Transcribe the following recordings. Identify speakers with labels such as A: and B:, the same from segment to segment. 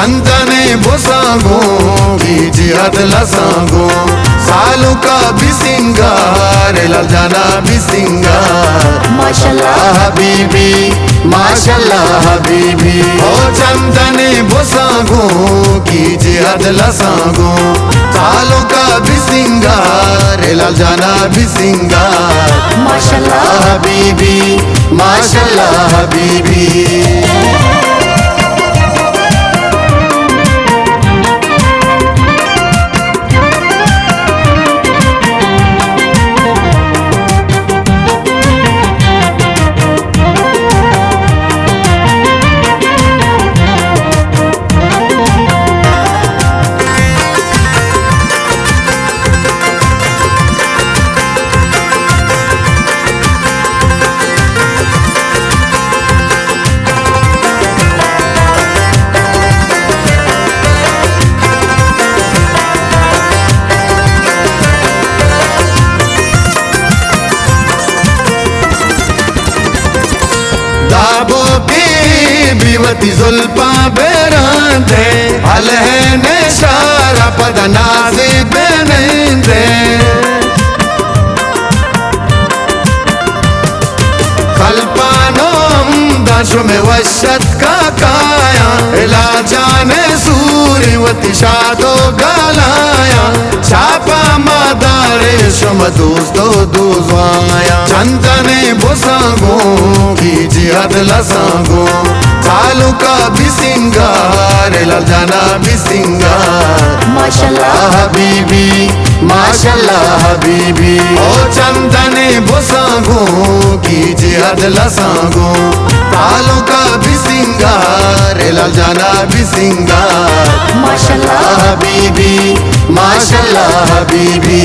A: चंदने बुसागो कीजिए अदला सांगो सालू का भी सिंगार लाल जाना भी सिंगार
B: माशाल्लाह
A: हबीबी माशाल्लाह हबीबी ओ चंदने बुसागो कीजिए अदला सांगो सालू का भी सिंगार लाल जाना भी सिंगार
B: माशाल्लाह
A: हबीबी माशाल्लाह हबीबी। दाबो की बीवती जुल्फा बेरांते अलहने शारा पदनाजी बेनंदे कल्पानों दाशो में वशत का काया इला जाने सूर्यवती शादो गलाया छापा मादारे शुम दोस्तो दोजवाया चंदने बुसागो कीजिए अदला सांगो सालू का भी सिंगार लाल जाना भी सिंगार
B: माशाल्लाह
A: हबीबी माशाल्लाह हबीबी ओ चंदने बुसागो कीजिए अदला सांगो सालू का भी सिंगार लाल जाना भी सिंगार
B: माशाल्लाह
A: हबीबी माशाल्लाह हबीबी।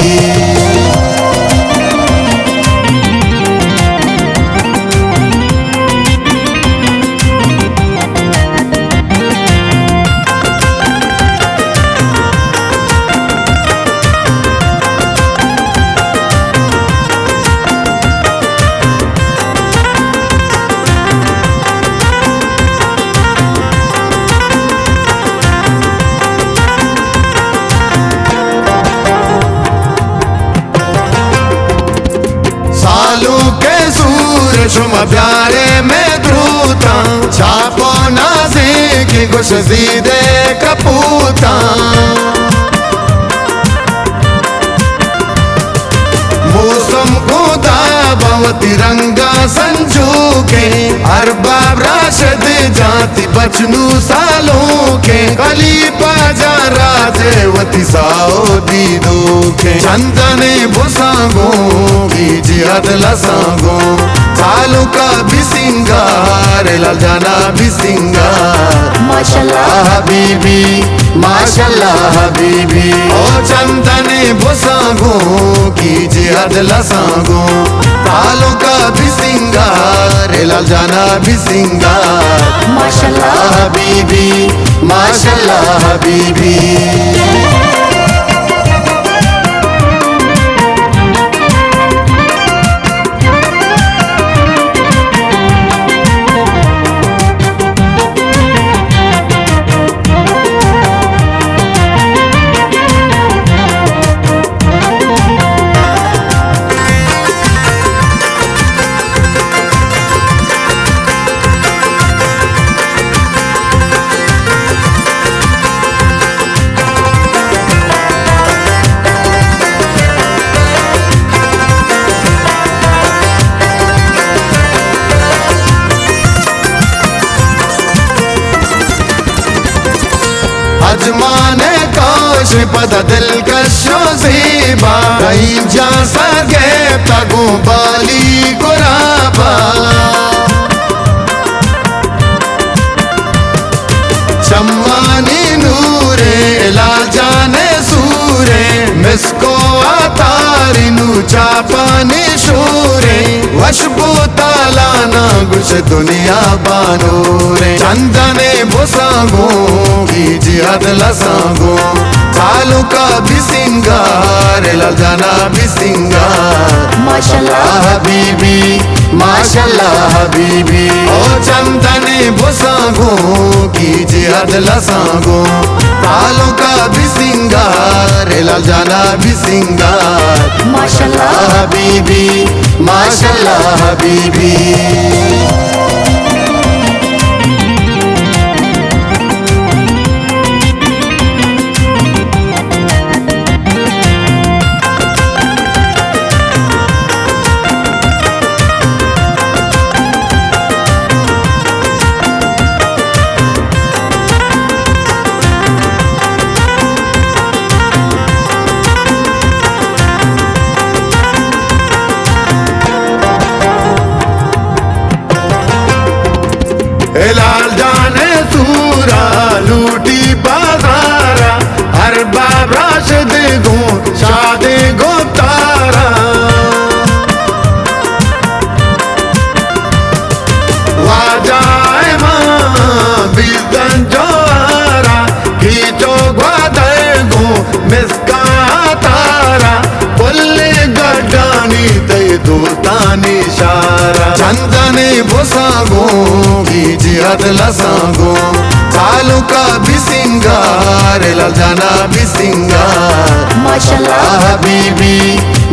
A: शुम प्यारे में द्रूता छापो नाज़ी की गुश जीदे कपूता मौसम खुदा भवती रंगा संजू के अरबाब राशिद जाति बचनू सालों के खलीफा जा राजेवती साओदी दो के चंदने बुसागो कीजिए अदला सांगो सालू का भी सिंगार लाल जाना भी सिंगार
B: माशाल्लाह
A: हबीबी माशाल्लाह हबीबी ओ चंदने बुसागो कीजिए अदला सांगो सालू का भी सिंगार लाल जाना भी सिंगार
B: माशाल्लाह
A: हबीबी माशाल्लाह हबीबी। अजमाने काश पता दिल कशो ज़ीबा कहीं जा सके तगो बाली गुराबा चम्मानी नूरे लाल जाने सूरे मिसको आतारी नू चापानी शूरे वशबो तालाना गुश दुनिया बानूरे चंदने बुसागो कीजिए अदला सांगो सालू का भी सिंगार लाल जाना भी सिंगार
B: माशाल्लाह
A: हबीबी माशाल्लाह हबीबी ओ चंदने बुसागो कीजिए लसागो तालों का भी सिंगार लाल जाना भी सिंगार माशाल्लाह हबीबी माशाल्लाह हबीबी। लाल जाने सूरा लूटी बाजारा हर बाब राशिद गो शादी गो तारा वाजाए मां बिजन जोरा खींचो ग्वादर गो मिसका तारा पुल्ले गड्डानी ते दोस्तानी शारा चंदने बुसागो जिहाद लसागो तालू का भी सिंगार लाल जाना भी सिंगार माशाल्लाह हबीबी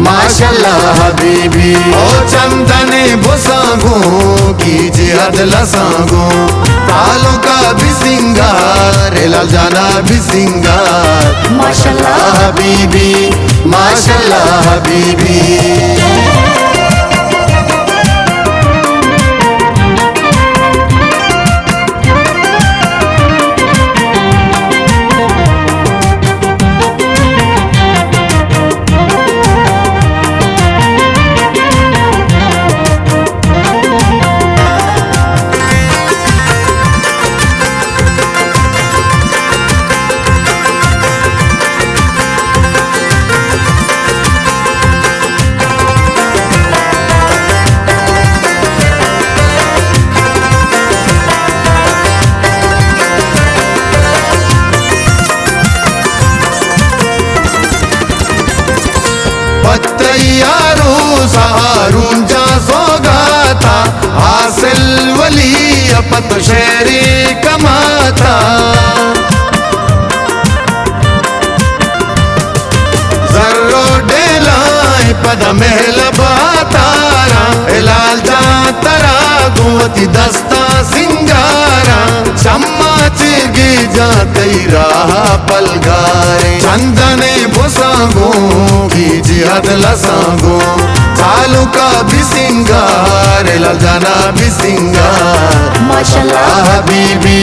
A: माशाल्लाह हबीबी। ओ चंदने बुसागो की जिहाद लसागो तालू का भी सिंगार लाल जाना भी सिंगार माशाल्लाह हबीबी माशाल्लाह हबीबी। तैयारों सहारून जा सोगाता हासिल वली अपत शेरी कमाता जर्रो डेलाई पद महल बातारा लाल जा तरा गोती दस्ता सिंगारा चम्मा चिरगी जा तेरा पलगारे चंदने बुसागो जिहाद लसागो तालू का भी सिंगार लाल जाना भी सिंगार माशाल्लाह हबीबी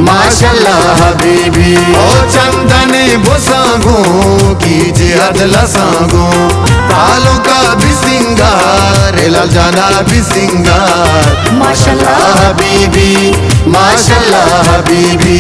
A: माशाल्लाह हबीबी। ओ चंदने बुसागो की जिहाद लसागो तालू का भी सिंगार लाल जाना भी सिंगार माशाल्लाह हबीबी माशाल्लाह हबीबी।